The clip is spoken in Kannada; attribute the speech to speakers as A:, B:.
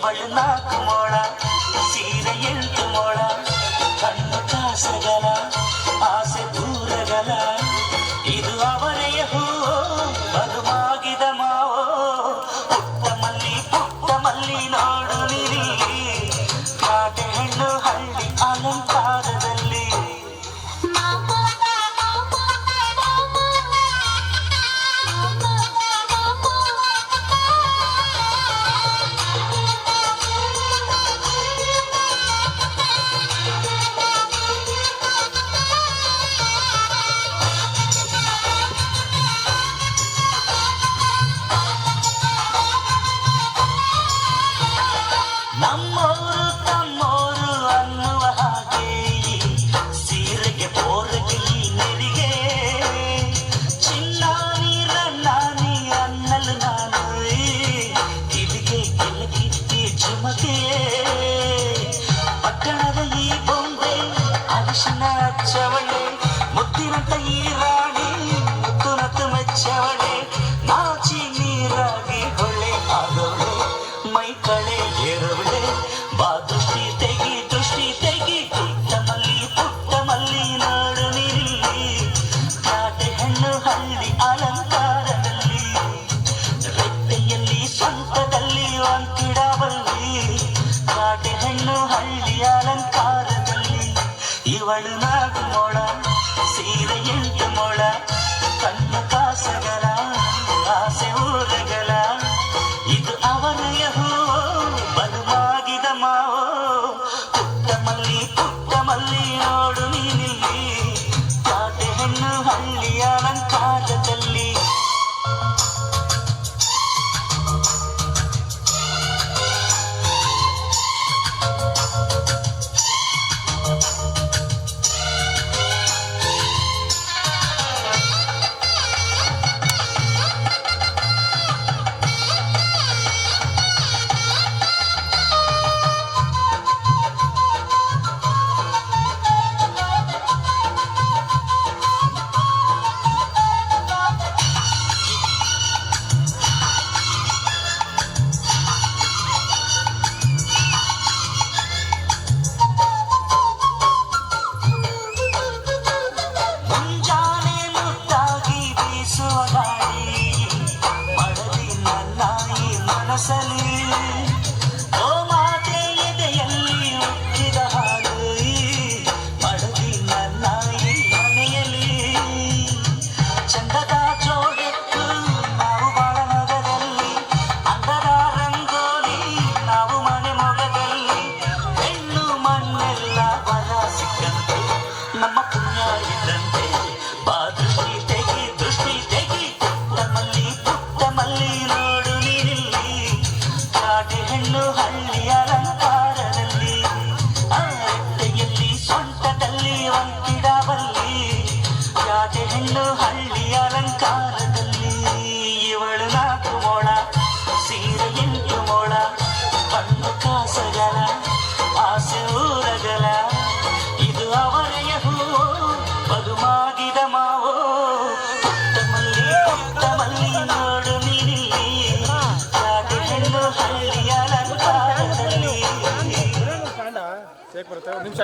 A: ಇವಳು 4 ಮೊಳ ಸೀರೆ 8 ಮೊಳ ಕಣ್ಣು ಕಾಸಗಲ ಆಸೆ ದೂರಗಲ ಇದು ಅವನೆಯ ಹೂವೋ ಬಲುವಾಗಿದ ಮಾವೋ ಪುಟ್ಟ ಮಲ್ಲಿ ನೋಡು ನಿಲ್ಲಿ ಕಾಟೆ ಹೆಣ್ಣು ಹಳ್ಳಿ ಅಲಂಕಾರದಲ್ಲಿ ನಮ್ಮೋರು ತಮ್ಮೋರು ಅನ್ನುವ ಹಾಗೆ ಸೀರೆಗೆ ಬೋರಗೆ ಈ ನೆರಿಗೆ ಚಿನ್ನಾನಿ ರನ್ನಾನಿ ಅನ್ನಲು ನಾನು ಕಿವಿಗೆ ಕಿಲಕಿತ್ತಿ ಚುಮಕೆ ಪಟ್ಟಣದ ಈ ಬೊಂಬೆ ಅರಿಶಿನ ಹಚ್ಚವಳೆ ಮುತ್ತಿನಂತ ಈ ರಾಣಿ ಮುತ್ತು ನತ್ತು ಮೆಚ್ಚವಳೆ ನಾಚಿ ನೀರಾಗಿ ಹೊಳೆ ಆದವಳೆ ಮೈ ಕಳೆ ಏರವಳೆ ಬಾ ದೃಷ್ಟಿ ತೆಗಿ ಪುಟ್ಟ ಮಲ್ಲಿ ನೋಡು ನಿಲ್ಲಿ ಕಾಟೆ ಹೆಣ್ಣು ಹಳ್ಳಿ ಅಲಂಕಾರದಲ್ಲಿ ರೆಟ್ಟೆಯಲ್ಲಿ ಸ್ವಂತದಲ್ಲಿ ಅಂತಿಡಬಲ್ಲಿ ಕಾಟೆ ಹೆಣ್ಣು ಹಳ್ಳಿ ಅಲಂಕಾರದಲ್ಲಿ ಇವಳು 4 ಮೊಳ ಸೀರೆ 8 ಮೊಳ ಕಣ್ಣು ಕಾಸಗಲ ಆಸೆ ಊರಗಲ ಇದು ಅವನೆಯ ಹೂವೋ ಬಲುವಾಗಿದ ಮಾವೋ ಪುಟ್ಟ ಮಲ್ಲಿ ನೋಡು ನೀನಿಲ್ಲಿ ಕಾಟೆ ಹೆಣ್ಣು ಹಳ್ಳಿ ಅಲಂಕಾರದಲ್ಲಿ ಮನಸಲಿ ಓ ಮಾತೆ ಎದೆಯಲ್ಲಿ ಹುಟ್ಟಿದ ಹಾಲು ಮಡದಿ ನನ್ನಾಯಿ ಮನೆಯಲ್ಲಿ ಚಂದದ ಜೋಡೆತ್ತು ನಾವು ಬಾಳ ನಗರಲ್ಲಿ ಅಂದದ ರಂಗೋಲಿ ನಾವು ಮನೆ ಮೊಗದಲ್ಲಿ ಹೆಣ್ಣು ಮಣ್ಣೆಲ್ಲ ಬರ ಸಿಕ್ಕಂತೆ ನಮ್ಮ ಪುಣ್ಯ ಇದ್ದಂತೆ ಬಾ ದೃಷ್ಟಿ ತೆಗಿ ಪುಟ್ಟ ಮಲ್ಲಿ ನೋಡು ಕಾಟೆ ಹೆಣ್ಣು ಹಳ್ಳಿ ಅಲಂಕಾರದಲ್ಲಿ ರೆಟ್ಟೆಯಲ್ಲಿ ಸೊಂಟದಲ್ಲಿ ಒಂಟಿಡಬಲ್ಲಿ ಕಾಟೆ ಹೆಣ್ಣು ಹಳ್ಳಿ ಅಲಂಕಾರದಲ್ಲಿ ಇವಳು 4 ಮೊಳ ಸೀರೆ 8 ಮೊಳ ಕಣ್ಣು ಕಾಸಗಲ ಆಸೆ ಊರಗಲ ಇದು ಅವನೆಯ ಹೂವೋ ಬಲುವಾಗಿದ ಮಾವೋ ಪುಟ್ಟ ಮಲ್ಲಿ ನೋಡು ನೀನಿಲ್ಲಿ ಕಾಟೆ ಹೆಣ್ಣು ಹಳ್ಳಿ ಅಲಂಕಾರದಲ್ಲಿ
B: ಬರುತ್ತೆ 1 ನಿಮಿಷ